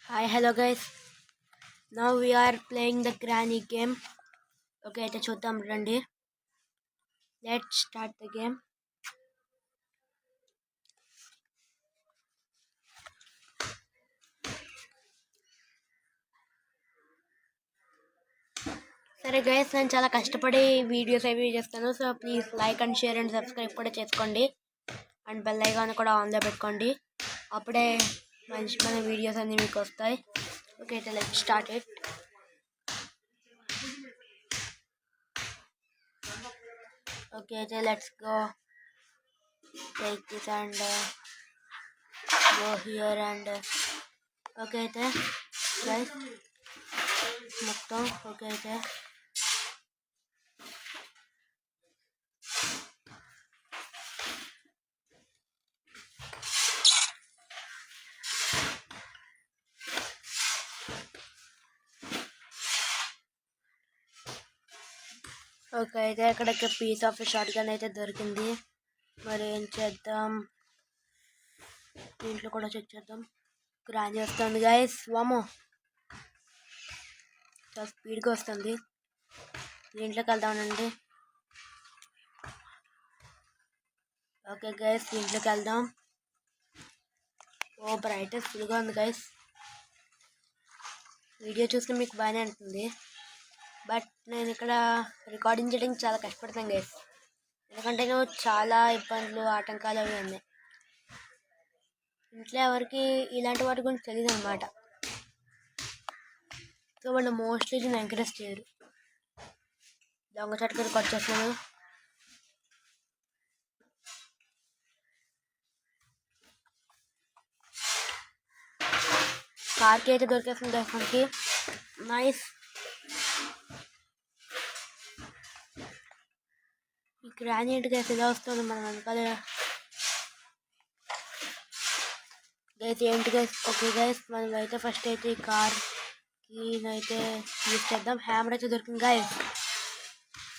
Hi, hello guys. Now we are playing the granny game. Okay, అయితే చూద్దాం రండి. Let's start the game. సరే guys, నేను చాలా కష్టపడి వీడియోస్ అవి చేస్తాను. So please like and share and subscribe కూడా చేసుకోండి. అండ్ బెల్ ఐకాన్ కూడా ఆన్లో పెట్టుకోండి. అప్పుడే మన వీడియోస్ అన్నీ మీకు వస్తాయి. ఓకే, అయితే let's start it. Okay, so let's go take this and go here and okay, అయితే guys మొత్తం ఓకే అయితే ఓకే అయితే అక్కడికి పీస్ ఆఫ్ షార్ట్ గన్ అయితే దొరికింది. మరి ఏం చేద్దాం, దీంట్లో కూడా చెక్ చేద్దాం. గ్రాండ్ వస్తుంది గైస్, వామో చాలా స్పీడ్గా వస్తుంది. దీంట్లోకి వెళ్దామండి. ఓకే గైస్, దీంట్లోకి వెళ్దాం. ఓ బ్రైట్నెస్ ఫుల్గా ఉంది గైస్. వీడియో చూస్తే మీకు బాగానే ఉంటుంది, బట్ నేను ఇక్కడ రికార్డింగ్ చేయడానికి చాలా కష్టపడతాను గైస్. ఎందుకంటే చాలా ఇబ్బందులు ఆటంకాలు అవి ఉన్నాయి. ఇంట్లో ఎవరికి ఇలాంటి వాటి గురించి తెలియదు అనమాట. సో వాళ్ళు మోస్ట్లీ దీన్ని ఎంకరేజ్ చేయరు. దొంగ చట్టుకు రికార్డ్ చేస్తున్నాను. కార్కి అయితే దొరికేస్తుంది గైస్ మనకి. నైస్. ఈ గ్రానైట్ గైస్ ఇలా వస్తుంది మన వెనకాల గైస్. ఏంటి గైస్, ఓకే గైస్, మనం అయితే ఫస్ట్ అయితే ఈ కార్కి అయితే యూజ్ చేద్దాం. హ్యామర్ అయితే దొరికింది గైస్.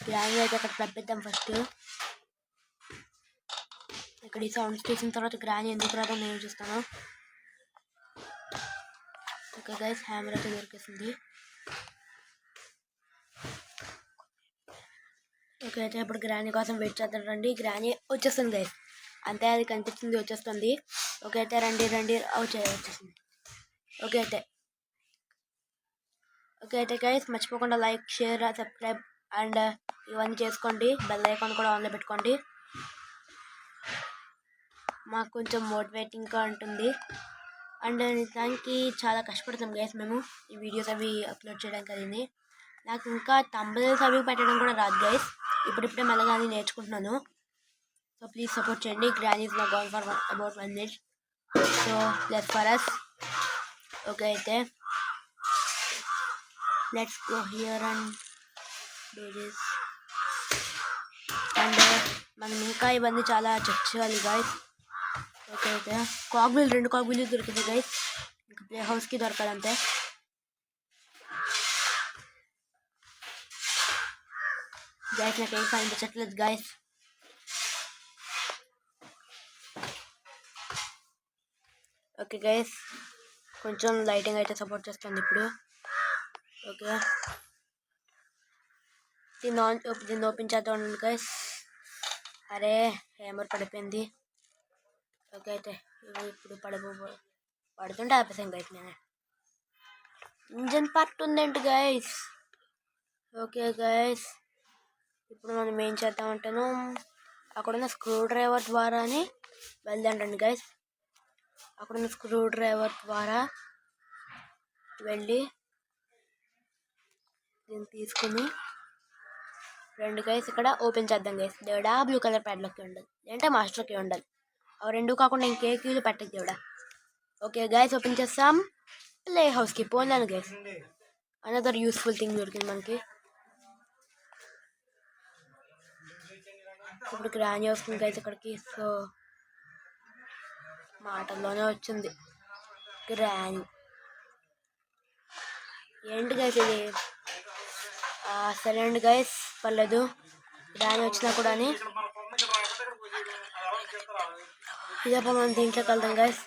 గ్రానైట్ అయితే అక్కడ పెద్దాం ఫస్ట్. ఇక్కడ ఈ సౌండ్స్ చేసిన తర్వాత గ్రాని ఎందుకు రాదో నేను చూస్తాను. ఓకే గైస్, హ్యామర్ అయితే దొరికేసింది. ఓకే అయితే ఇప్పుడు గ్రాని కోసం వెయిట్ చేద్దాం రండి. గ్రాని వచ్చేస్తుంది గైస్, అంతే, అది కనిపిస్తుంది వచ్చేస్తుంది. ఓకే అయితే రండి వచ్చేసింది. ఓకే అయితే గైస్ మర్చిపోకుండా లైక్ షేర్ సబ్స్క్రైబ్ అండ్ ఇవన్నీ చేసుకోండి. బెల్ ఐకాన్ కూడా ఆన్లో పెట్టుకోండి. మాకు కొంచెం మోటివేటింగ్గా ఉంటుంది. అండ్ దానికి చాలా కష్టపడతాం గైస్ మేము ఈ వీడియోస్ అవి అప్లోడ్ చేయడానికి. అది నాకు ఇంకా థంబ్నెయిల్స్ అవి పెట్టడం కూడా రాదు గైస్. ఇప్పుడిప్పుడే మెల్లగా అది నేర్చుకుంటున్నాను. సో ప్లీజ్ సపోర్ట్ చేయండి. గ్రానీ ఇస్ నా gone for about 1 minute. So let's for us. Okay అయితే let's go here and do this. And మనం ఇంకా ఇవన్నీ చాలా చెక్ చేయాలి గైస్. ఓకే అయితే కాగ్విల్ 2 కాగ్విల్ దొరికింది గైస్. ఇంకా ప్లే హౌస్కి దొరకాలంతే. గైస్ నాకు ఏం కనిపించట్లేదు గైస్. ఓకే గైస్, కొంచెం లైటింగ్ అయితే సపోర్ట్ చేస్తుంది ఇప్పుడు. ఓకే దీన్ని ఓపెన్ చేద్దాం గైస్. అరే హ్యామర్ పడిపోయింది. ఓకే అయితే ఇప్పుడు పడుతుంటే ఆపేసాను గైస్. నేను ఇంజన్ పార్ట్ ఉందేంటి గైస్. ఓకే గైస్, ఇప్పుడు మనం ఏం చేద్దామంటాను, అక్కడున్న స్క్రూ డ్రైవర్ ద్వారానే వెళ్దాండి గైస్. అక్కడున్న స్క్రూ డ్రైవర్ ద్వారా వెళ్ళి దీన్ని తీసుకుని రెండు గైస్ ఇక్కడ ఓపెన్ చేద్దాం గైస్. దేవుడా బ్లూ కలర్ ప్యాడ్లోకి ఉండాలి, లేదంటే మాస్టర్కి ఉండాలి. అవి రెండు కాకుండా ఇంకే కీలు పెట్టదు దేవుడా. ఓకే గైస్, ఓపెన్ చేస్తాం. ప్లే హౌస్కి పోన్నాను గైస్. అనదర్ యూస్ఫుల్ థింగ్ దొరికింది మనకి. ఇప్పుడు గ్రాని వస్తుంది గైస్ ఇక్కడికి. సో మాటల్లోనే వచ్చింది గ్రాని. ఏంటి గైస్ ఇది, సరే అండి గైస్, పర్లేదు. గ్రాని వచ్చినా కూడా ఇదే మనం దీంట్లోకి వెళ్దాం గైస్.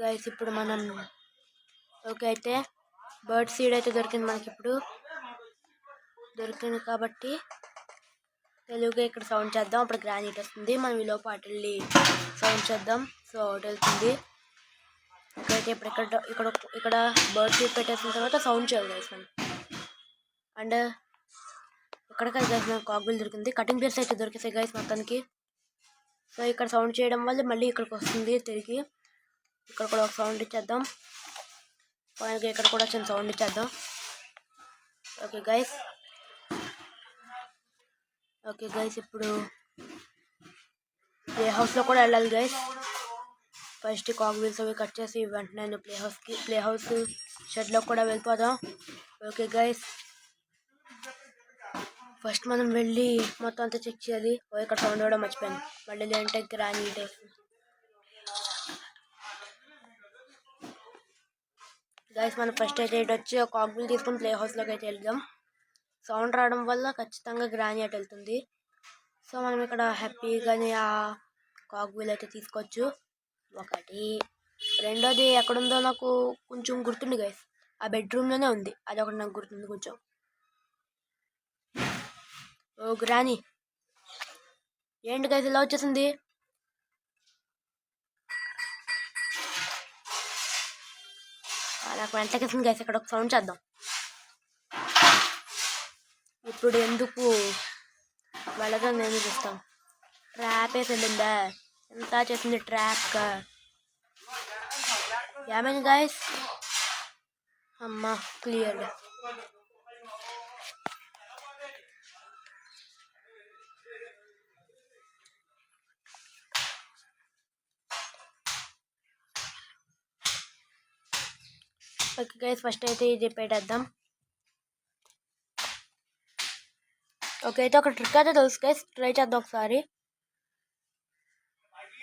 గైస్ ఇప్పుడు మనం ఓకే అయితే బర్డ్ సీడ్ అయితే దొరికింది మనకి. ఇప్పుడు దొరికింది కాబట్టి తెలుగుగా ఇక్కడ సౌండ్ చేద్దాం. అప్పుడు గ్రానైట్ వస్తుంది. మనం ఈ లోపు అటు వెళ్ళి సౌండ్ చేద్దాం. సో ఒకటి వెళ్తుంది. ఓకే ఇప్పుడు ఇక్కడ బర్డ్ సీడ్ పెట్టేసిన తర్వాత సౌండ్ చేయాలి గైస్ మనం. అండ్ ఎక్కడికి గైస్ మనకు కాగ్బిల్ దొరికింది. కటింగ్ ప్లేస్ అయితే దొరికేసాయి గైస్ మొత్తానికి. సో ఇక్కడ సౌండ్ చేయడం వల్ల మళ్ళీ ఇక్కడికి వస్తుంది తిరిగి. ఇక్కడ కూడా ఒక సౌండ్ ఇచ్చేద్దాం. ఫైనల్గా ఇక్కడ కూడా చిన్న సౌండ్ ఇచ్చేద్దాం. ఓకే గైస్ ఇప్పుడు ప్లే హౌస్లో కూడా వెళ్ళాలి గైస్. ఫస్ట్ కాగ్బిల్స్ అవి కట్ చేసి వెంటనే ప్లే హౌస్ షెడ్లో కూడా వెళ్ళిపోదాం. ఓకే గైస్ ఫస్ట్ మనం వెళ్ళి మొత్తం అంతా చెక్ చేయాలి. ఇక్కడ సౌండ్ కూడా మర్చిపోయాను. మళ్ళీ లేదంటే గ్రానైట్ గైస్ మనం ఫస్ట్ అయితే ఇటు వచ్చి ఒక కాగ్బిల్ తీసుకుని ప్లే హౌస్లోకి అయితే వెళ్దాం. సౌండ్ రావడం వల్ల ఖచ్చితంగా గ్రానైట్ వెళ్తుంది. సో మనం ఇక్కడ హ్యాపీగానే ఆ కాగ్బిల్ అయితే తీసుకోవచ్చు. ఒకటి రెండోది ఎక్కడుందో నాకు కొంచెం గుర్తుంది గైస్. ఆ బెడ్రూమ్లోనే ఉంది. అది ఒకటి నాకు గుర్తుంది కొంచెం. ఓ గ్రానీ ఏంటి గైస్ ఇలా వచ్చేసింది? నాకు వెంటకేసింది గైస్. ఇక్కడ ఒక సౌండ్ చేద్దాం. ఇప్పుడు ఎందుకు వెళ్ళగా నేను చూస్తాం. ట్రాప్ వేసి వెళ్ళిందా? ఎంత చేసింది ట్రాప్గా? ఏమైంది గైస్? అమ్మా క్లియర్గా ఓకే గైస్ ఫస్ట్ అయితే ఇది పెట్టేద్దాం. ఓకే అయితే ఒక ట్రిక్ అయితే తెలుసు గైస్. ట్రై చేద్దాం ఒకసారి.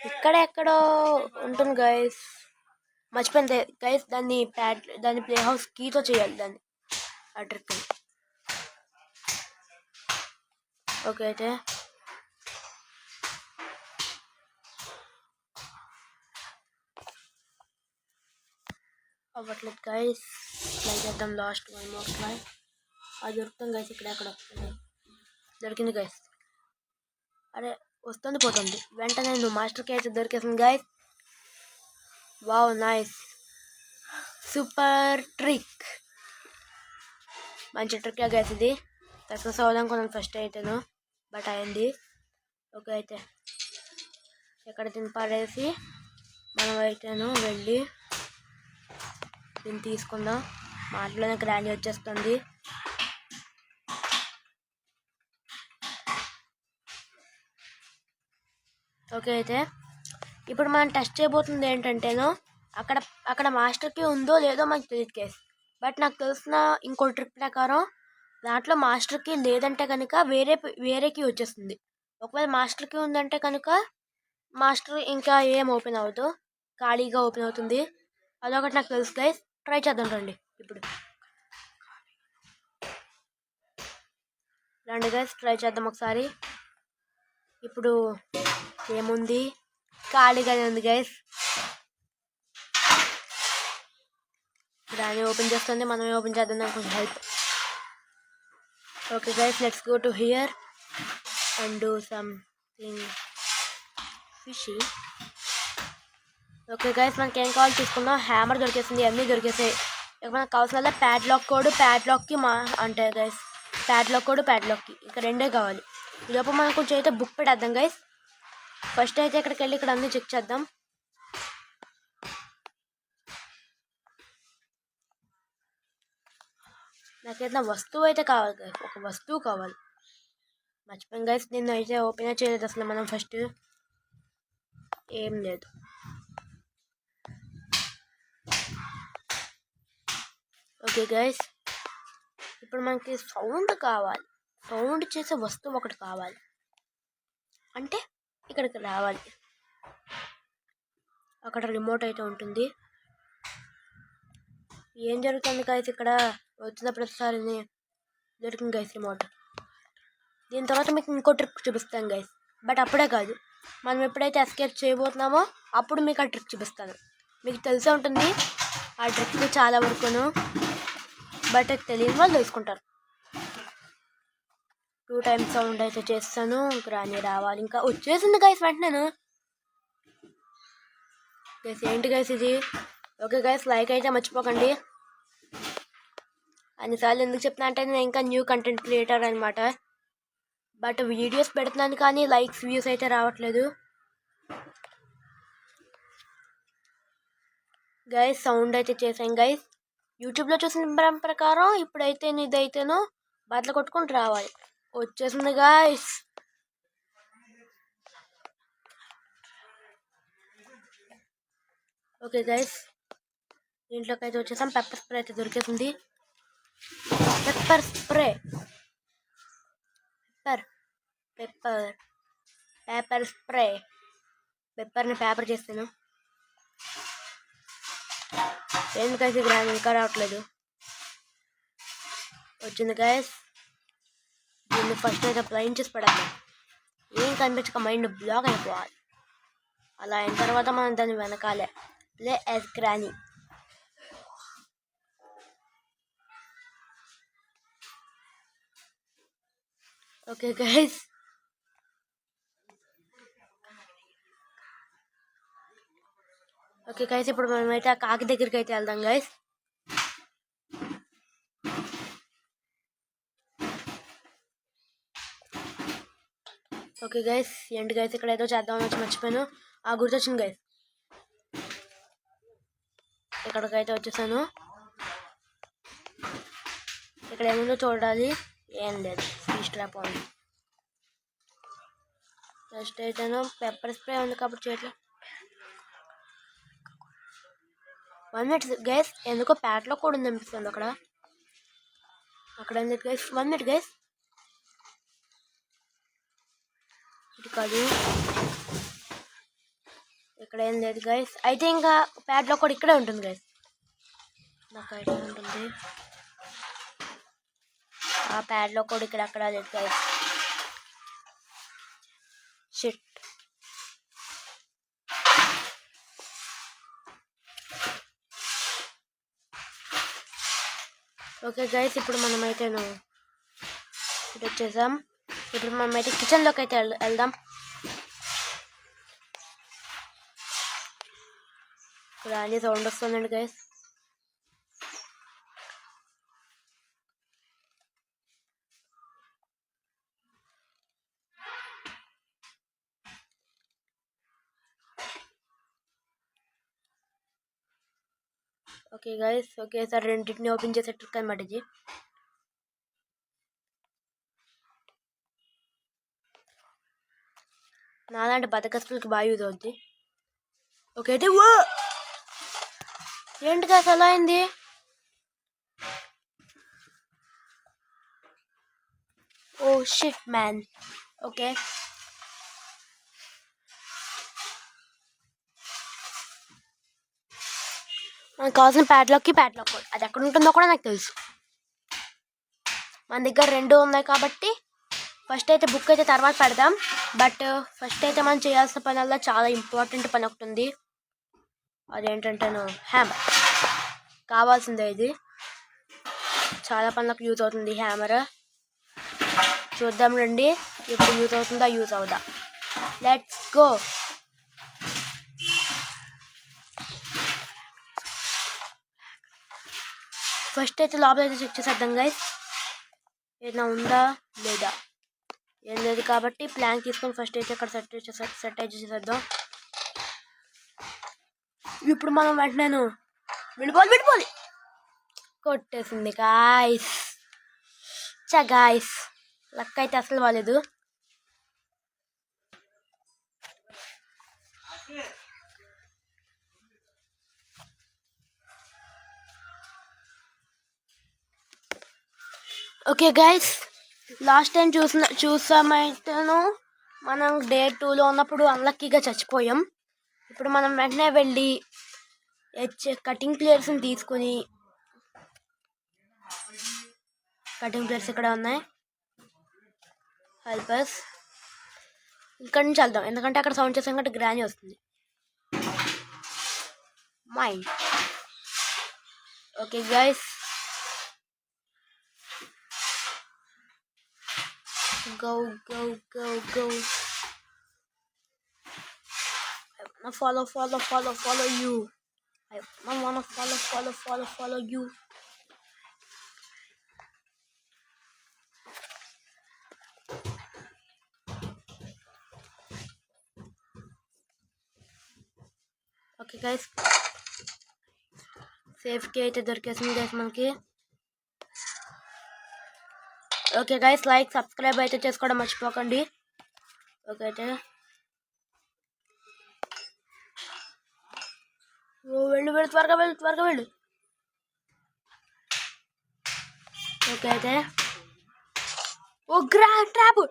ఇక్కడ ఎక్కడో ఉంటుంది గైస్. మర్చిపోయింది గైస్. దాన్ని ప్లే హౌస్ కీతో చేయాలి దాన్ని ఆ ట్రిక్. ఓకే అయితే అవ్వట్లేదు గైస్. ట్రై చేద్దాం. Last one more try. అది దొరుకుతాం గైస్. ఇక్కడ ఎక్కడ దొరికింది గైస్. అరే వస్తుంది పోతుంది. వెంటనే నువ్వు మాస్టర్కి అయితే దొరికేసింది guys. Wow nice super trick. మంచి ట్రిక్ గైస్ ఇది. సక్సెస్ అవుదాం కొంచెం ఫస్ట్ అయితేను బట్ అయింది. ఓకే అయితే ఎక్కడ దీన్ని పడేసి మనం అయితేను వెళ్ళి దీన్ని తీసుకుందాం. మాటలోనే గ్రాండ్ వచ్చేస్తుంది. ఓకే అయితే ఇప్పుడు మనం టెస్ట్ చేయబోతుంది ఏంటంటేనో అక్కడ మాస్టర్కి ఉందో లేదో మనకు తెలియదు కేస్. బట్ నాకు తెలిసిన ఇంకో ట్రిక్ ప్రకారం దాంట్లో మాస్టర్కి లేదంటే కనుక వేరేకి వచ్చేస్తుంది. ఒకవేళ మాస్టర్కి ఉందంటే కనుక మాస్టర్ ఇంకా ఏం ఓపెన్ అవ్వదు, ఖాళీగా ఓపెన్ అవుతుంది. అదొకటి నాకు తెలుసు గైస్. ట్రై చేద్దాం రండి. ఇప్పుడు రండి గైస్ ట్రై చేద్దాం ఒకసారి. ఇప్పుడు ఏముంది? ఖాళీగానే ఉంది గైస్. దాన్ని ఓపెన్ చేస్తుంది. మనమే ఓపెన్ చేద్దాం కొంచెం help. Okay guys let's go to here and do something fishy. Okay guys మనకి ఏం కావాలి తీసుకుందాం. హ్యామర్ దొరికేసింది. అన్నీ దొరికేసాయి. ఇక మనకు కావాల్సిన ప్యాడ్లాక్కి అంటే గైస్ ప్యాడ్లాక్కి ఇంకా రెండే కావాలి. ఈ లోపల మనం కొంచెం అయితే బుక్ పెట్టేద్దాం గైస్. ఫస్ట్ అయితే ఇక్కడికి వెళ్ళి ఇక్కడ అన్నీ చెక్ చేద్దాం. నాకైతే వస్తువు అయితే కావాలి గైస్. ఒక వస్తువు కావాలి. మర్చిపోయాను గైస్. నిన్న అయితే ఓపెన్ చేయలేదు అసలు మనం. ఫస్ట్ ఏం లేదు. ఓకే గైస్ ఇప్పుడు మనకి సౌండ్ కావాలి. సౌండ్ చేసే వస్తువు ఒకటి కావాలి. అంటే ఇక్కడికి రావాలి. అక్కడ రిమోట్ అయితే ఉంటుంది. ఏం జరుగుతుంది గైస్? ఇక్కడ వచ్చిన ప్రతిసారి దొరికింది గైస్ రిమోట్. దీని తర్వాత మీకు ఇంకో ట్రిక్ చూపిస్తాను గైస్. బట్ అప్పుడే కాదు, మనం ఎప్పుడైతే ఎస్కేప్ చేయబోతున్నామో అప్పుడు మీకు ఆ ట్రిక్ చూపిస్తాను. మీకు తెలిసే ఉంటుంది ఆ ట్రిక్ చాలా వరకును, బట్ తెలియని వాళ్ళు తెలుసుకుంటారు. 2 times సౌండ్ అయితే చేస్తాను. గ్రాని రావాలి, ఇంకా వచ్చేసింది గైస్ వెంటనే. గైస్ ఏంటి గైస్ ఇది? ఓకే గైస్, లైక్ అయితే మర్చిపోకండి. అన్నిసార్లు ఎందుకు చెప్తున్నా అంటే నేను ఇంకా న్యూ కంటెంట్ క్రియేటర్ అనమాట, బట్ వీడియోస్ పెడుతున్నాను కానీ లైక్స్ వ్యూస్ అయితే రావట్లేదు. గైస్ సౌండ్ అయితే చేసాం గైస్. యూట్యూబ్లో చూసిన ప్రకారం ఇప్పుడైతే ఇదైతేనో బట్టలు కొట్టుకుంటూ రావాలి. వచ్చేసింది గైస్. ఓకే గైస్, దీంట్లోకి అయితే వచ్చేసాం. పెప్పర్ స్ప్రే అయితే దొరికేసింది. Pepper spray, paper spray. పెప్పర్ని పేపర్ చేస్తాను. ఏంటి గైస్ గ్రాండ్ ఇంకా రావట్లేదు. వచ్చింది గైస్. దీన్ని ఫస్ట్ అయితే ప్లైన్ చేసి పడాలి. ఏం కనిపించక మైండ్ బ్లాక్ అయిపోవాలి. అలా అయిన తర్వాత మనం దాన్ని వెనకాలే play as granny. Okay guys, ఇప్పుడు మనమైతే ఆ కాకి దగ్గరికి అయితే వెళ్దాం గైస్. ఓకే గైస్, ఏంటి గైస్ ఇక్కడ ఏదో చేద్దామని వచ్చి మర్చిపోయాను. గుర్తొచ్చింది గైస్. ఇక్కడికైతే వచ్చేసాను. ఇక్కడ ఏముందో చూడాలి. ఏం లేదు, ఫిష్ ట్రాప్ ఉంది. ఫస్ట్ అయితేను పెప్పర్ స్ప్రే ఉంది కాబట్టి చేతిలో. 1 minute గైస్, ఎందుకో ప్యాట్లో కూడా ఉంది అనిపిస్తుంది. అక్కడ ఎందుకు గైస్? 1 minute guys. ఇది కాదు, ఇక్కడ ఏం లేదు గైస్. అయితే ఇంకా ప్యాడ్లో కూడా ఇక్కడే ఉంటుంది గైస్. నాకు ఐడియా ఉంటుంది. ఆ ప్యాడ్లో కూడా ఇక్కడ అక్కడ లేదు గైస్. షిట్. ఓకే గైస్, ఇప్పుడు మనమైతే ఇటు వచ్చేసాం. ఇప్పుడు మనమైతే కిచెన్లోకి అయితే వెళ్దాం. రాని సౌండ్ వస్తుందండి గైస్. ఓకే గైస్, సార్ రెండింటిని ఓపెన్ చేసే ట్రిక్ అనమాట ఇది. నాలాంటి బతకస్తులకి బాగా యూజ్ అవుద్ది. ఓకే అయితే ఏంటి గైస్ అలా అయింది? Oh shit man. ఓకే, మనకు కావాల్సిన ప్యాడ్లాక్ కోడ్ అది ఎక్కడ ఉంటుందో కూడా నాకు తెలుసు. మన దగ్గర 2 ఉన్నాయి కాబట్టి ఫస్ట్ అయితే బుక్ అయితే తర్వాత పెడదాం. బట్ ఫస్ట్ అయితే మనం చేయాల్సిన పనల్లా చాలా ఇంపార్టెంట్ పని ఒకటి ఉంది. అదేంటంటేను హ్యామర్. కావాల్సిందే ఇది, చాలా పనులకు యూజ్ అవుతుంది హ్యామర్. చూద్దాం రండి, ఇప్పుడు యూజ్ అవుతుందా యూజ్ అవుదా. Let's go. ఫస్ట్ అయితే లోపల అయితే చెక్ చేసేద్దాం గైస్, ఏదైనా ఉందా లేదా. ఏం లేదు కాబట్టి ప్లాన్ తీసుకొని ఫస్ట్ అయితే అక్కడ సెట్ అయితే చేసేద్దాం. ఇప్పుడు మనం వెంటనే విడిపోవాలి. కొట్టేసింది గాయస్. గాయస్ లక్ అయితే అసలు బాలేదు. ఓకే గైస్, లాస్ట్ టైం చూసామైతేను మనం డే 2లో ఉన్నప్పుడు అన్లక్కీగా చచ్చిపోయాం. ఇప్పుడు మనం వెంటనే వెళ్ళి కటింగ్ ప్లేయర్స్ని తీసుకుని, కటింగ్ ప్లేయర్స్ ఇక్కడ ఉన్నాయి, హెల్పర్స్ ఇక్కడి నుంచి వెళ్దాం. ఎందుకంటే అక్కడ సౌండ్ చేసాం కాబట్టి గ్రాని వస్తుంది. mine. Okay guys, go. I wanna follow you. I wanna follow you. Okay guys, safe కి అయితే దొరికేసింది గైస్ మనకి. ఓకే గైస్, లైక్ సబ్స్క్రైబ్ అయితే చేసుకోవడం మర్చిపోకండి. ఓకే అయితే వెళ్ళు త్వరగా వెళ్ళు. ఓకే అయితే ట్రాప్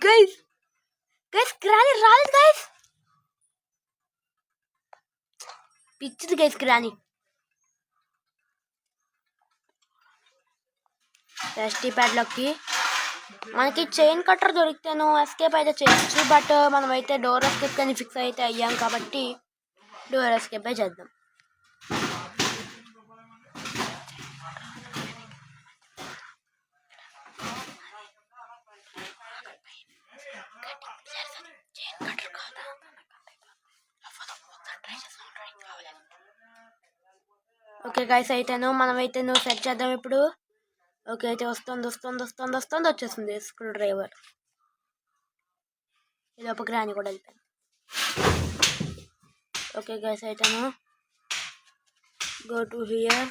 గైస్ గ్రాని రాలేదు గైస్. పిచ్చిది గైస్ గ్రాని. టెస్టీ ప్యాడ్లోకి మనకి చైన్ కట్టర్ దొరికితేను ఎస్కేప్ అయితే చేయొచ్చు. బట్ మనమైతే డోర్ ఎస్కేప్ కానీ ఫిక్స్ అయితే అయ్యాం కాబట్టి డోర్ ఎస్కేప్ చేద్దాం. ఓకే గైస్ అయితేను మనమైతే సెట్ చేద్దాం ఇప్పుడు. ఓకే అయితే వస్తుంది వచ్చేసింది స్క్రూ డ్రైవర్. ఇది ఒక గ్రాని కూడా వెళ్తాను. ఓకే గైస్ అయితేను గో టు హియర్.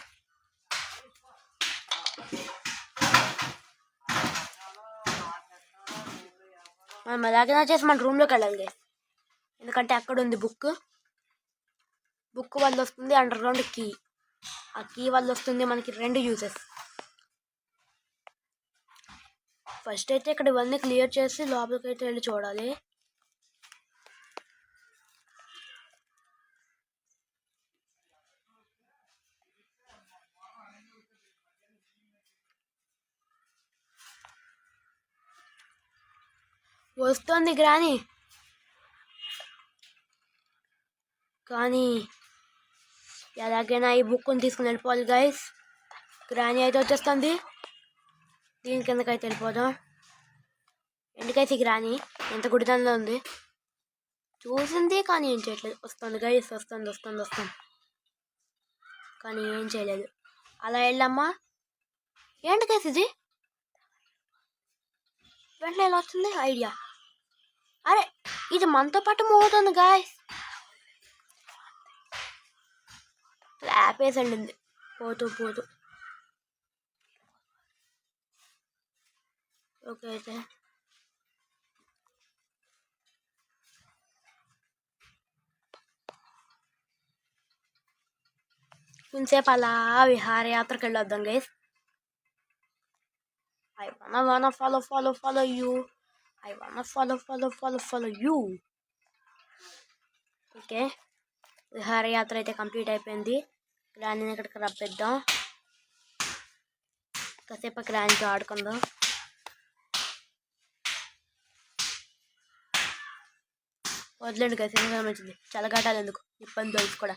మనం ఎలాగైనా చేసి మన రూమ్లోకి వెళ్ళాలి గైస్, ఎందుకంటే అక్కడ ఉంది బుక్ వల్ల వస్తుంది అండర్ గ్రౌండ్ కీ. ఆ కీ వల్ల వస్తుంది మనకి 2 యూజెస్. ఫస్ట్ అయితే ఇక్కడ ఇవన్నీ క్లియర్ చేసి లోపలికి అయితే వెళ్ళి చూడాలి. వస్తుంది గ్రాని, కానీ ఎలాగైనా ఈ బుక్ని తీసుకుని వెళ్ళిపోవాలి గైస్. గ్రాని అయితే వచ్చేస్తుంది. దీని కిందకైతే వెళ్ళిపోదాం. ఎందుకైతే గ్రాని ఎంత గుడిదంలో ఉంది చూసింది కానీ ఏం చేయట్లేదు. వస్తుంది గైస్, వస్తుంది కానీ ఏం చేయలేదు. అలా వెళ్ళమ్మా. ఏంటి గైస్ ఇది వెంటనే ఎలా వస్తుంది ఐడియా? అరే ఇది మనతో పాటు మూవ్ అవుతుంది గాయస్. స్లాప్ వేసి వెళ్ళింది పోతూ. ఓకే అయితే కొంచెంసేపు అలా విహారయాత్రకు వెళ్ళొద్దాం guys. I wanna follow you. I wanna follow you. Okay, విహారయాత్ర అయితే కంప్లీట్ అయిపోయింది. గ్రానీని ఇక్కడికి రప్పిద్దాం. కాసేపు గ్రానీతో ఆడుకుందాం. వదిలేండి గైస్, ఎందుకంటే మంచిది. చల్లగాటాలు ఎందుకు, ఇబ్బంది తెలుసు కూడా.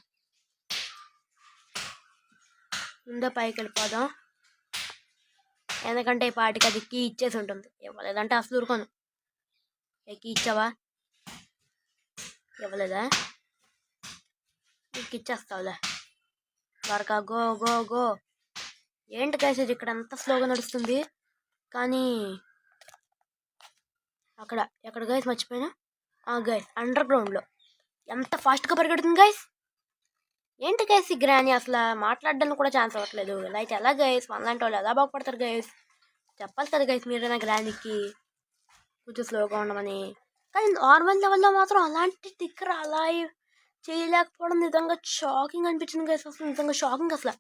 ముందే పైకి వెళ్ళిపోదాం, ఎందుకంటే ఈ పాటికి అది కీ ఇచ్చేసి ఉంటుంది. ఇవ్వలేదంటే అసలు ఊరుకోను. కీ ఇచ్చావా? ఇవ్వలేదా? నీకు ఇచ్చేస్తావులే. త్వరగా గో. ఏంటి గైస్ ఇది ఇక్కడ అంతా స్లోగా నడుస్తుంది, కానీ ఎక్కడ గైస్ మర్చిపోయినా. గైస్ అండర్ గ్రౌండ్లో ఎంత ఫాస్ట్గా పరిగెడుతుంది గైస్. ఏంటి గైస్ ఈ గ్రాని అసలు మాట్లాడడానికి కూడా ఛాన్స్ అవ్వట్లేదు. ఇలా అయితే ఎలా గైస్? మనలాంటి వాళ్ళు ఎలా బాగుపడతారు గైస్? చెప్పాలి కదా గైస్ మీరైనా గ్రానికి కొంచెం స్లోగా ఉండమని. కానీ నార్మల్ లెవెల్లో మాత్రం అలాంటి టిక్కర్ అలా చేయలేకపోవడం నిజంగా షాకింగ్ అనిపించింది గైస్. అసలు నిజంగా షాకింగ్, అసలు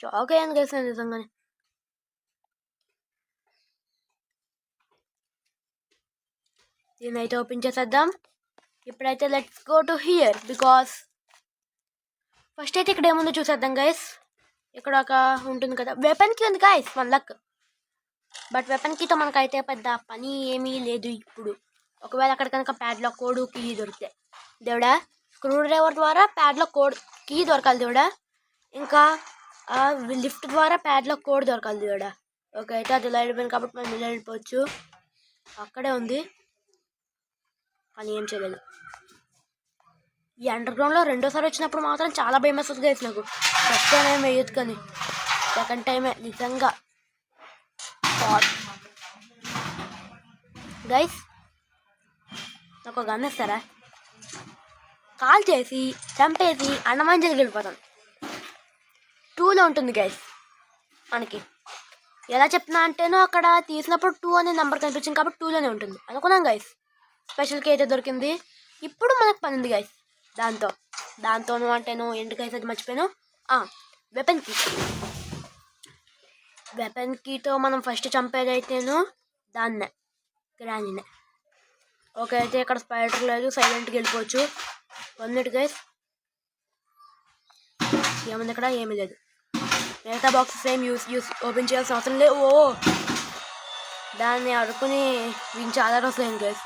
షాక్ అయ్యాను గైస్ నేను నిజంగానే. దీన్ని అయితే ఓపెన్ చేసేద్దాం. ఇప్పుడైతే let's go to here, because first అయితే ఇక్కడ ఏముందో చూసేద్దాం గైస్. ఇక్కడ ఒక ఉంటుంది కదా, వెపన్ కీ ఉంది గైస్, మన లక్. బట్ వెపన్ కీతో మనకైతే పెద్ద పని ఏమీ లేదు ఇప్పుడు. ఒకవేళ అక్కడ కనుక ప్యాడ్లాక్ కోడ్ కీ దొరికితే దేవుడా, స్క్రూ డ్రైవర్ ద్వారా ప్యాడ్లాక్ కోడ్ కీ దొరకాలి దేవుడా, ఇంకా లిఫ్ట్ ద్వారా ప్యాడ్లాక్ కోడ్ దొరకాలి దేవుడా. ఓకే, అయితే అది ఇలా వెళ్ళిపోయింది కాబట్టి మనం ఇలా వెళ్ళిపోవచ్చు. అక్కడే ఉంది కానీ ఏం చేయలేదు. ఈ అండర్ గ్రౌండ్లో రెండోసారి వచ్చినప్పుడు మాత్రం చాలా భయం వేస్తుంది గైస్ నాకు. ఫస్ట్ టైం ఏం వేయదు కానీ సెకండ్ టైమే నిజంగా. గైస్ నాకు గన్ ఇస్తారా? కాల్ చేసి చంపేసి అన్నమంజలికి వెళ్ళిపోతాను. 2లో ఉంటుంది గైస్. మనకి ఎలా చెప్తున్నా అంటేనో అక్కడ తీసినప్పుడు 2 అనే నెంబర్ కనిపించింది కాబట్టి 2లోనే ఉంటుంది అనుకున్నాం గైస్. స్పెషల్కి అయితే దొరికింది. ఇప్పుడు మనకు పని ఉంది గైస్ దాంతోనూ అంటేను ఎందుకు అయితే అది మర్చిపోయాను. వెపన్ కీతో మనం ఫస్ట్ చంపేది అయితేను దాన్నే, గ్రానీనే. ఓకే, అయితే ఇక్కడ స్పైడర్ లేదు, సైలెంట్గా వెళ్ళిపోవచ్చు. 1 minute గైస్. ఏముంది ఇక్కడ? ఏమీ లేదు. మిగతా బాక్సెస్ ఏం ఓపెన్ చేయాల్సిన అవసరం లేదు. దాన్ని అడుకుని వీళ్ళు చాలా రోజులు అయింది guys.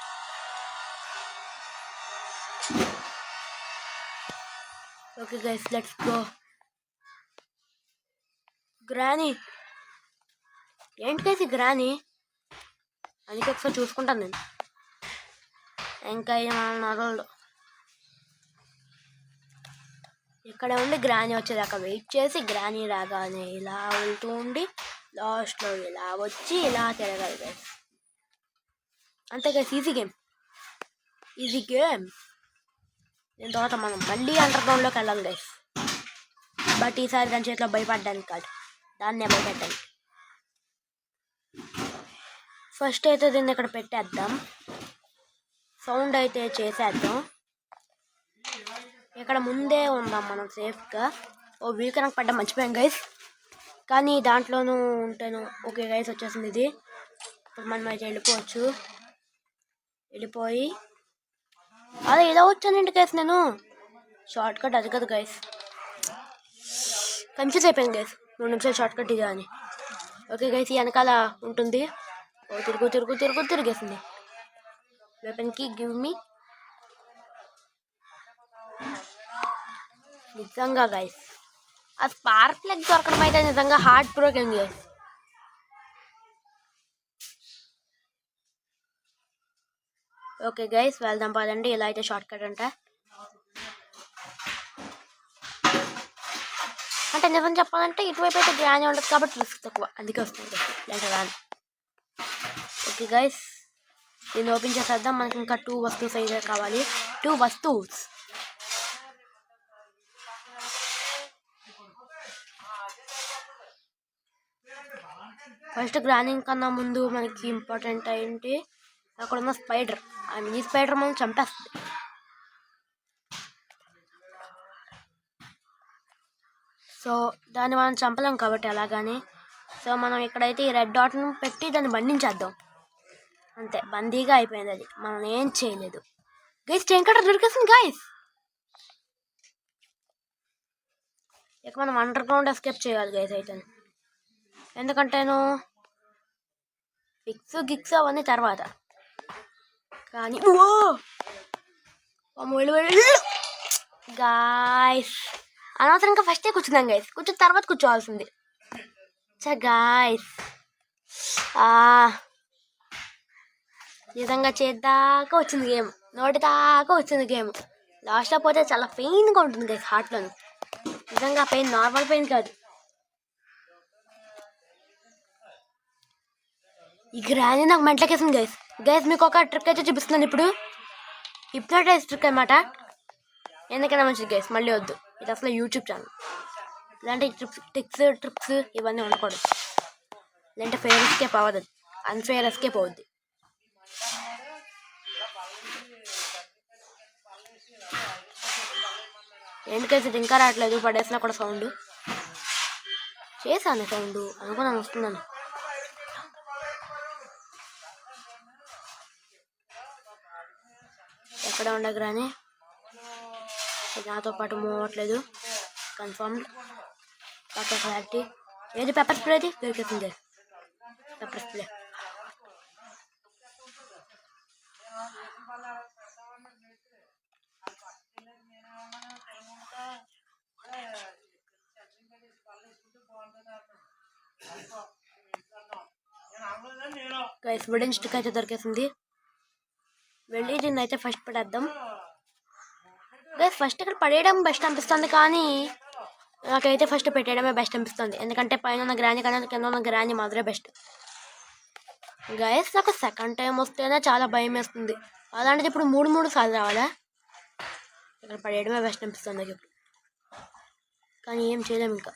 Okay guys, let's go. Granny ఏంటి గైస్? గ్రానీ అందుకే ఒకసారి చూసుకుంటాను నేను. ఇంకా ఏమన్నారు ఇక్కడ ఉండి గ్రానీ వచ్చేదాకా వెయిట్ చేసి గ్రానీ రాగానే ఇలా వెళ్తూ ఉండి లాస్ట్లో ఇలా వచ్చి ఇలా తిరగాలి గైస్. అంతే గైస్, ఈజీ గేమ్. దీని తర్వాత మనం మళ్ళీ అండర్ గ్రౌండ్లోకి వెళ్ళాలి గైస్. బట్ ఈసారి దాని చేతిలో భయపడడానికి కాదు, దాన్నే భయపెట్టాలి. ఫస్ట్ అయితే దీన్ని ఇక్కడ పెట్టేద్దాం, సౌండ్ అయితే చేసేద్దాం. ఇక్కడ ముందే ఉందాం మనం సేఫ్గా. వీల్ కనెక్ట్ పడ్డా మర్చిపోయాం గైస్, కానీ దాంట్లోనూ ఉంటాను. ఓకే గైస్, వచ్చేసింది ఇది. ఇప్పుడు మనం అయితే వెళ్ళిపోయి అదే ఇలా వచ్చానండి గైస్. నేను షార్ట్ కట్ అది కదా గైస్, కన్ఫ్యూజ్ అయిపోయింది గైస్. 2 నిమిషాలు షార్ట్ కట్ ఇదా అని. ఓకే గైస్, ఈ వెనకాల ఉంటుంది. తిరిగేసింది. వెపన్కి గివ్ మీ. నిజంగా గైస్ ఆ స్పార్క్ ప్లగ్ దొరకడం అయితే నిజంగా heart broken guys. Okay guys, వెళ్దాం పదండి. ఇలా అయితే షార్ట్ కట్ అంటే నిజం చెప్పాలంటే ఇటువైపు అయితే గ్రానీ ఉండదు కాబట్టి రిస్క్ తక్కువ, అందుకే వస్తుంది లేదంటే రాని. ఓకే గైస్, దీన్ని ఓపెన్ చేసేద్దాం. మనకి ఇంకా 2 వస్తువుస్ అయితే కావాలి. 2 వస్తువుస్. ఫస్ట్ గ్రానీ కన్నా ముందు మనకి ఇంపార్టెంట్ ఏంటి, అక్కడ ఉన్న స్పైడర్. ఆ మినీ స్పైడర్ మనం చంపేస్తుంది. సో దాన్ని మనం చంపలేం కాబట్టి అలాగని. సో మనం ఇక్కడైతే ఈ రెడ్ డాట్ను పెట్టి దాన్ని బంధించేద్దాం. అంతే, బందీగా అయిపోయింది అది, మనం ఏం చేయలేదు గైస్. చైన్ కట్టర్ దొరికేసింది గైస్. ఇక మనం అండర్ గ్రౌండ్ ఎస్కేప్ చేయాలి గైస్ అయితే. ఎందుకంటేను గిక్స్ అవన్నీ తర్వాత, కానీ గాయస్ అనవసరంగా ఫస్టే కూర్చున్నాం గైస్. కూర్చున్న తర్వాత కూర్చోవాల్సింది. గాయస్ నిజంగా చేద్దాకా వచ్చింది గేమ్, నోటి దాకా వచ్చింది గేమ్. లాస్ట్లో పోతే చాలా పెయిన్గా ఉంటుంది గైస్ హార్ట్లో. నిజంగా పెయిన్ నార్మల్ పెయిన్ కాదు. ఈ గ్రానీ నాకు మెంటలకేసింది గైస్. మీకు ఒక ట్రిక్ అయితే చూపిస్తున్నాను ఇప్పుడు. హిప్నోటైజ్ ట్రిక్ అనమాట. ఎందుకైనా మంచిది గైస్, మళ్ళీ వద్దు. ఇది అసలు యూట్యూబ్ ఛానల్. ఇలాంటి ట్రిప్స్ ఇవన్నీ ఉండకూడదు. లేదంటే ఫెయిర్ ఎస్కేప్ అవ్వదు, అన్ఫెయిర్ ఎస్కేప్ అవుద్ది. ఎందుకైతే ఇది ఇంకా రావట్లేదు, పడేసినా కూడా సౌండ్ చేశాను. సౌండ్ అనుకున్నాను వస్తున్నాను. ఎక్కడ ఉండగానే నాతో పాటు మూవ్ అవ్వట్లేదు. కన్ఫర్మ్డ్. పెప్పర్ క్లారిటీ ఏది? పెప్పర్ స్ప్రే అది దొరికేసింది. Pepper spray guys wooden stick అయితే దొరికేసింది. వెళ్ళి దీన్ని అయితే ఫస్ట్ పడేద్దాం గైస్. ఫస్ట్ ఇక్కడ పడేయడం బెస్ట్ అనిపిస్తుంది, కానీ నాకైతే ఫస్ట్ పెట్టేయడమే బెస్ట్ అనిపిస్తుంది. ఎందుకంటే పైన ఉన్న గ్రాని కన్నా కింద ఉన్న గ్రాని మాత్రమే బెస్ట్ గైస్. నాకు సెకండ్ టైం వస్తేనే చాలా భయం వేస్తుంది. అలాంటిది ఇప్పుడు మూడు సార్లు రావాలా? ఇక్కడ పడేయడమే బెస్ట్ అనిపిస్తుంది నాకు ఇప్పుడు, కానీ ఏం చేయలేము ఇంకా.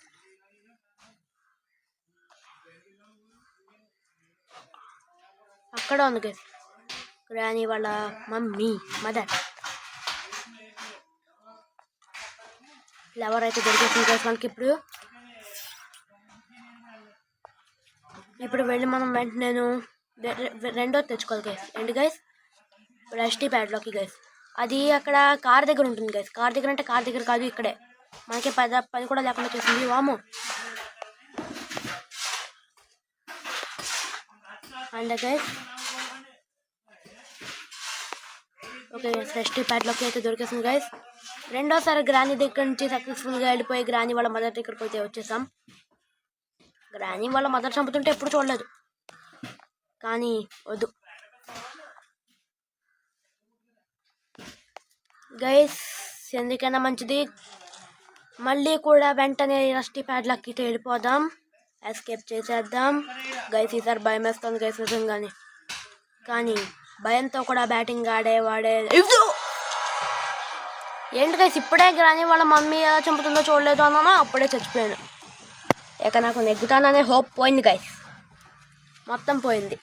అక్కడ ఉంది గైస్ గ్రాని వాళ్ళ మదర్. ఫ్లవర్ అయితే దొరికేసింది గైస్ మనకి. ఇప్పుడు వెళ్ళి మనం వెంటనే రెండోది తెచ్చుకోవాలి గైస్. ఏంటి గైస్? రష్టీ ప్యాడ్లోకి గైస్. అది అక్కడ కార్ దగ్గర ఉంటుంది గైస్. కార్ దగ్గర అంటే కార్ దగ్గర కాదు, ఇక్కడే. మనకి పని కూడా లేకుండా చేసింది. వాము. అండ్ గైస్ ఓకే గైస్, రష్టీ ప్యాడ్లోకి అయితే దొరికేసింది గైస్. రెండోసారి గ్రాని దగ్గర నుంచి సక్సెస్ఫుల్గా వెళ్ళిపోయి గ్రాని వాళ్ళ మదర్ దగ్గరికి అయితే వచ్చేసాం. గ్రాని వాళ్ళ మదర్ చంపుతుంటే ఎప్పుడు చూడలేదు, కానీ వద్దు గైస్. ఎందుకైనా మంచిది మళ్ళీ కూడా వెంటనే రస్టీ ప్యాడ్లకి వెళ్ళిపోదాం, ఎస్కేప్ చేసేద్దాం గైస్. ఈసారి భయం వేస్తుంది గైస్ నిజంగానే, కానీ భయంతో కూడా బ్యాటింగ్ ఆడేవాడే. ఏంటి గైస్ ఇప్పుడే గ్రాని వాళ్ళ మమ్మీ ఎలా చంపుతుందో చూడలేదు అన్నా, అప్పుడే చచ్చిపోయాను. ఇక నాకు నెగ్గుతాననే హోప్ పోయింది గైస్, మొత్తం పోయింది.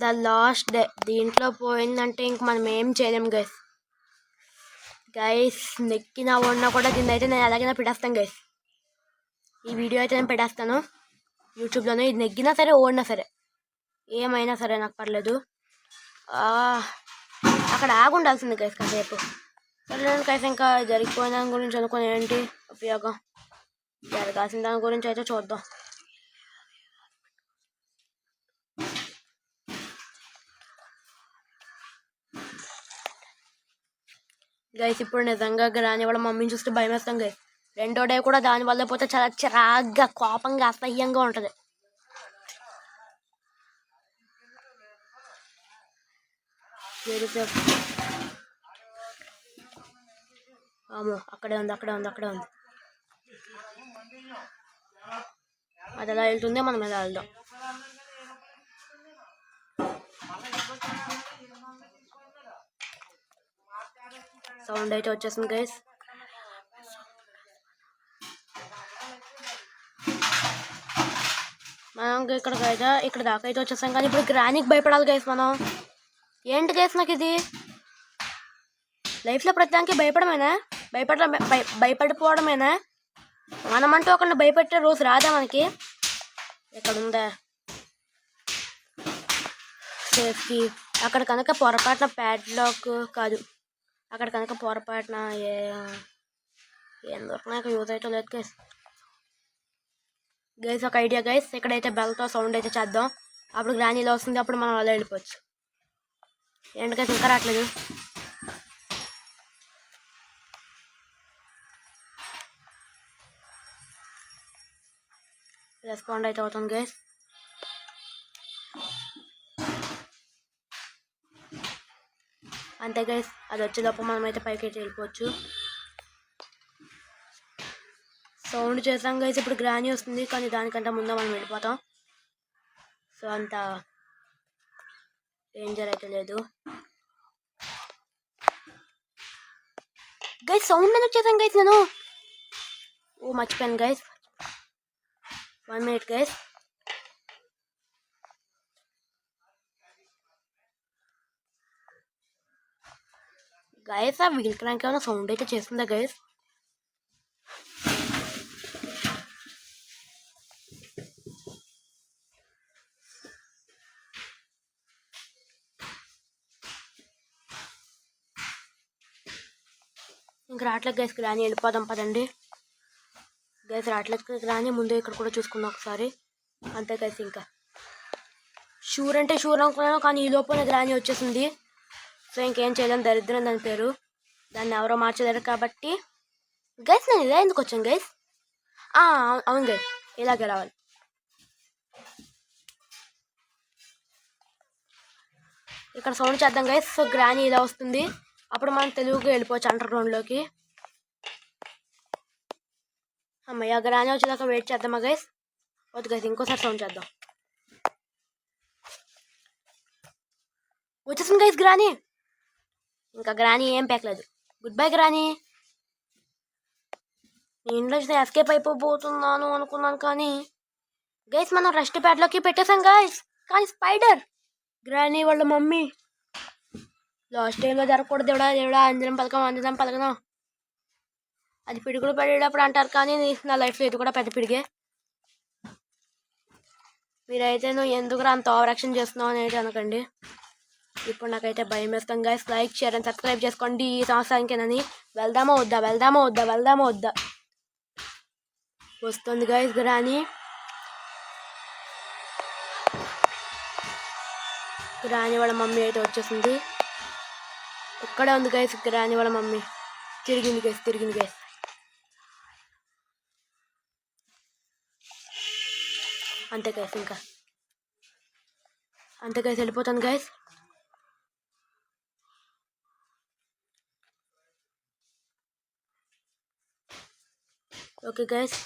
ద లాస్ట్ డే దీంట్లో పోయిందంటే ఇంక మనం ఏం చేయలేం గైస్. నెక్కినా ఓడినా కూడా దీన్ని అయితే నేను ఎలాగైనా పెట్టేస్తాను గైస్. ఈ వీడియో అయితే నేను పెట్టేస్తాను యూట్యూబ్లోనే. ఇది నెగ్గినా సరే ఓడినా సరే ఏమైనా సరే నాకు పర్లేదు. అక్కడ ఆగుండాల్సింది గైస్ కాసేపు. సరే గైస్, ఇంకా జరిగిపోయిన దాని గురించి అనుకుని ఏంటి ఉపయోగం? జరగాల్సిన దాని గురించి అయితే చూద్దాం. గైస్ ఇప్పుడు నిజంగా గ్రాని వాళ్ళ మమ్మీని చూస్తే భయం వేస్తాం గైస్. రెండో డే కూడా దాని వల్ల పోతే చాలా చిరాగ్గా కోపంగా అసహ్యంగా ఉంటుంది. అక్కడే ఉంది. అది ఎలా వెళ్తుంది, మనం ఎలా వెళ్దాం. సౌండ్ అయితే వచ్చేసింది గైస్. మనం ఇక్కడ దాకా అయితే వచ్చేసాం, కానీ ఇప్పుడు గ్రానికి భయపడాలి గైస్ మనం. ఏంటి గైస్ నాకు ఇది లైఫ్లో ప్రతిదానికి భయపడిపోవడమేనా? మనమంటూ ఒకరిని భయపెట్టే రోజు రాదా మనకి? ఇక్కడ ఉందా సేఫ్టీ? అక్కడ కనుక పొరపాటున ప్యాడ్లాక్ కాదు, అక్కడ కనుక పొరపాటున ఏం దొరికినాక యూజ్ అయితే లేదు గైస్. ఒక ఐడియా గైస్, ఇక్కడైతే బెల్తో సౌండ్ అయితే చేద్దాం. అప్పుడు గ్రానీలో వస్తుంది, అప్పుడు మనం అలా వెళ్ళిపోవచ్చు. ఏంటి గైస్ ఇంకా రావట్లేదు? రెస్పాండ్ అయితే అవుతుంది గైస్. అంతే గైస్, అది వచ్చేటప్పుడు మనం అయితే పైకి అయితే వెళ్ళిపోవచ్చు. సౌండ్ చేసాం గైస్. ఇప్పుడు గ్రాని వస్తుంది, కానీ దానికంటే ముందే మనం వెళ్ళిపోతాం. సో అంత డేంజర్ అయితే లేదు గైస్. సౌండ్ ఎందుకు చేసాం గైస్ నేను? మర్చిపోయాను గైస్. 1 minute guys. ఆ వీల్ క్రాంక్ ఏమైనా సౌండ్ అయితే చేస్తుందా గైస్? ఇంక రావట్లేదు గైస్. గ్రాని వెళ్ళిపోదాం పదండి గైస్. రావట్లేదు గ్రాని. ముందు ఇక్కడ కూడా చూసుకుందాం ఒకసారి. అంతే గైస్. ఇంకా షూర్ అంటే షూర్ అనుకున్నాను, కానీ ఈ లోపల గ్రాని వచ్చేసింది. సో ఇంకేం చేయలేం, దరిద్రం దాని పేరు. దాన్ని ఎవరో మార్చలేరు కాబట్టి గైస్ నేను ఇలా ఎందుకు వచ్చాను గైస్? అవును గైస్, ఇలాగే రావాలి. ఇక్కడ సౌండ్ చేద్దాం గైస్. సో గ్రాని ఇలా వస్తుంది, అప్పుడు మనం తెలుగుకి వెళ్ళిపోవచ్చు అండర్ గ్రౌండ్లోకి. అమ్మయ్య, గ్రాని వచ్చేదాకా వెయిట్ చేద్దామా గైస్? వద్దు గైస్, ఇంకోసారి సౌండ్ చేద్దాం. వచ్చేసింది గైస్ గ్రాని. ఇంకా గ్రాని ఏం పేకలేదు. గుడ్ బై గ్రాని. నేను ఇంట్లో ఎస్కేప్ అయిపోతున్నాను అనుకున్నాను, కానీ గైస్ మనం రెస్ట్ ప్యాడ్లోకి పెట్టేసాం గైస్. కానీ స్పైడర్ గ్రాని వాళ్ళ మమ్మీ లాస్ట్ టైంలో జరగకూడదు. దేవుడా అంజనం పలకను. అది పిడుగులు పడేటప్పుడు అంటారు, కానీ నా లైఫ్లో ఇది కూడా పెద్ద పిడిగే. మీరైతే నువ్వు ఎందుకు అంత ఓవర్ యాక్షన్ చేస్తున్నావు అని అయితే అనకండి. ఇప్పుడు నాకైతే భయం వేస్తాం guys. Like share and subscribe చేసుకోండి ఈ సంవత్సరానికేనని. వెళ్దామా వద్దా? వస్తుంది గైస్ గ్రాని. గ్రాని వాళ్ళ మమ్మీ అయితే వచ్చేసింది. ఇక్కడే ఉంది గైస్ గ్రాని వాళ్ళ మమ్మీ. తిరిగింది గైస్. అంతే గైస్, వెళ్ళిపోతాను గైస్. ఓకే గైస్,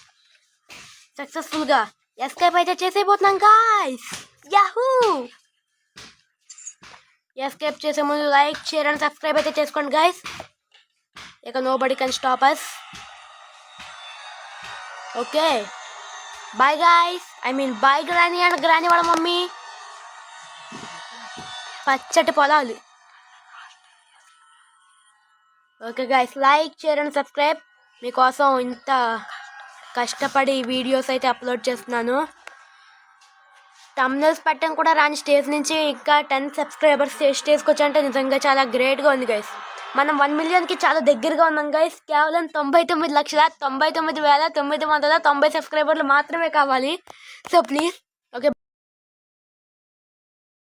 సక్సెస్ఫుల్గా ఎస్కేప్ అయితే చేసేపోతున్నాం గైస్. యాహూ! ఎస్కేప్ చేసే ముందు లైక్ షేర్ అండ్ సబ్స్క్రైబ్ అయితే చేసుకోండి గైస్. ఇక nobody can stop us. Okay, bye guys. Bye granny and granny వాళ్ళ మమ్మీ. పచ్చటి పొలాలు. Okay guys, like share and subscribe. మీకోసం ఇంత కష్టపడి వీడియోస్ అయితే అప్లోడ్ చేస్తున్నాను. థంబ్నెయిల్స్ పెట్టడం కూడా రాని స్టేజ్ నుంచి ఇంకా 10 సబ్స్క్రైబర్స్ స్టేజ్కి వచ్చాయంటే నిజంగా చాలా గ్రేట్గా ఉంది గైస్. మనం 1 మిలియన్కి చాలా దగ్గరగా ఉన్నాం గైస్. కేవలం 99,99,990 సబ్స్క్రైబర్లు మాత్రమే కావాలి. So please